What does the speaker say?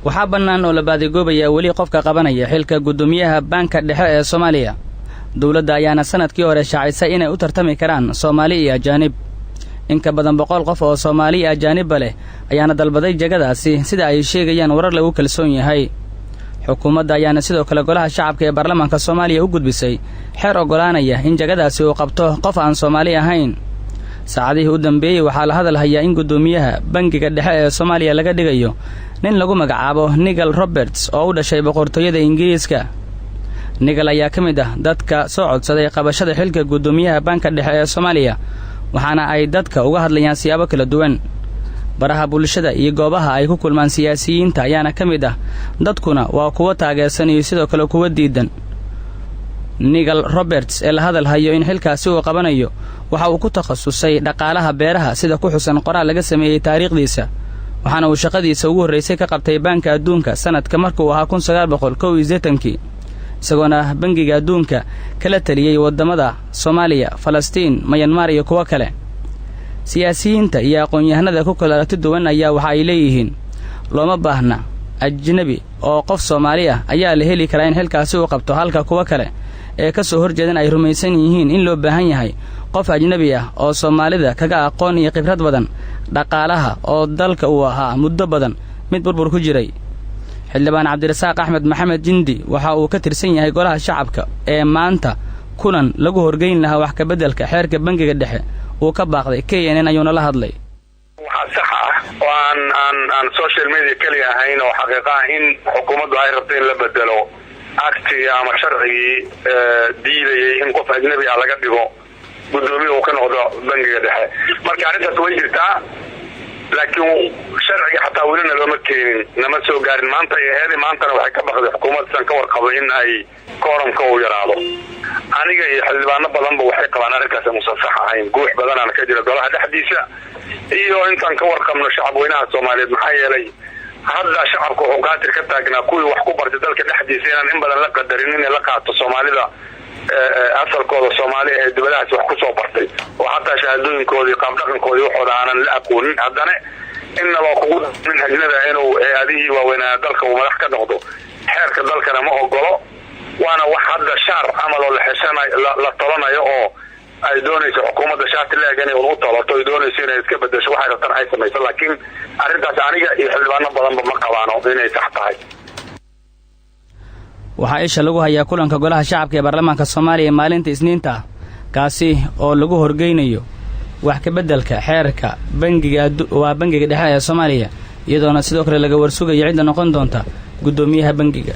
waxaa bannaan oo la baadigoobayaa weli qofka qabanaya xilka guddoomiyaha baanka dhexe ee Soomaaliya. Dawladda ayaana sanadkii hore shaacisay inay u tartami karaan Soomaali iyo ajaanib. In ka badan 100 qof oo Soomaali iyo ajaanib leh ayaana dalbaday jagadaasi sida ay sheegayaan warar lagu kalsoon yahay. Xukuumadda ayaana sidoo kale golaha shacabka ee baarlamaanka Soomaaliya u gudbisay xeer ogolaanaya in jagadaasi uu qabto qof aan Soomaali ahayn. saacadihii u dambeeyay waxaa la hadal hayaa in guddoomiyaha bangiga dhexe ee Soomaaliya laga dhigayo nin lagu magacaabo Nigel Roberts oo u dhashay boqortooyada Ingiriiska. Nigel ayaa ka mid ah dadka soo codsaday qabashada xilka guddoomiyaha banka dhexe ee Soomaaliya, waxaana ay dadka uga hadlayaan siyaabo kala duwan. baraha bulshada iyo goobaha ay ku kulmaan siyaasiyiinta ayaana ka mid ah, dadkuna waa kuwa taageersan iyo sidoo kale kuwa diidan. Nigel Roberts ee la hadal hayo in xilkaasi uu qabanayo waxa uu ku takhasusay dhaqaalaha beeraha sida ku xusan qoraal laga sameeyay taariikhdiisa, waxaana uu shaqadiisa ugu horeysay ka qabtay Banka Adduunka sanadka markuu ahaa 1981, isagoona Bangiga Adduunka kala taliyay wadamada Soomaaliya, Falastiin, Myanmar iyo kuwa kale. Siyaasiyiinta iyo aqoon-yahanada ku kala aragti duwan ayaa waxa ay leeyihiin looma baahna ajnabi oo qof Soomaali ah ayaa la heli karaa in xilkaasi uu qabto, halka kuwa kale ee ka soo horjeedan ay rumaysan yihiin in loo baahan yahay qof ajnabi ah oo Soomaalida kaga aqoon iyo khibrad badan dhaqaalaha oo dalka uu ahaa muddo badan mid burbur ku jiray. Xildhibaan Cabdirasaaq Axmed Maxamed Jindi waxa uu ka tirsan yahay golaha shacabka ee maanta kulan lagu horgeyn lahaa wax ka bedelka xeerka bangiga dhexe uu ka baaqday KNN ayuuna la hadlay. waxa sax ah oo aan social media kaliya ahayn oo xaqiiqo ah in xukuumaddu ay rabto in la bedelo actiga ama sharcigii diidayay in qof ajnabi ah laga dhigo guddoomiye uu ka noqdo bangiga dhexe. marka arrintaas way jirtaa, laakiin sharciga xataa welina looma keenin, nama soo gaarin. maanta iyo heedi maantana waxay ka baqday xukuumaddan ka warqabo in ay kooramka uu yaraado. aniga iyo xildhibaano badanba waxay qabaan arrinkaas muusan sax ahayn. guux badanaana ka jira golaha dhexdiisa iyo intaan ka warqabno shacabweynaha Soomaaliyeed. maxaa yeelay hadda shacabku wuxuu qaatir ka taagnaa kuwii wax ku bartay dalka dhexdiisa inaan in badan la qadarin in la qaato Soomaalida asalkooda Soomaali ee dibadahaas wax ku soo bartay oo xataa shahaadooyinkoodii qaab dhaqankoodii waxooda aanan la aqoonin. haddana inna loo kugu min ajnabi inuu adihii waaweynaa dalka uu madax ka noqdo xeerka dalkana ma ogolo. waana wax hadda shaar camal oo la tolanayo oo ay doonayso xukuumadda shaati leegan inay u tolato, ay doonayso inay iska bedesho waxay rabtaan ay samayso. laakiin arrintaas aniga iyo xildhibaano badanba ma qabaano inay sax tahay. waxaa isha lagu hayaa kulanka golaha shacabka ee baarlamaanka Soomaaliya maalinta Isniinta, kaasi oo lagu horgeynayo wax ka bedelka xeerka bangiga dhexe ee Soomaaliya, iyadoona sidoo kale laga warsugayo cidda noqon doonta guddoomiyaha bangiga.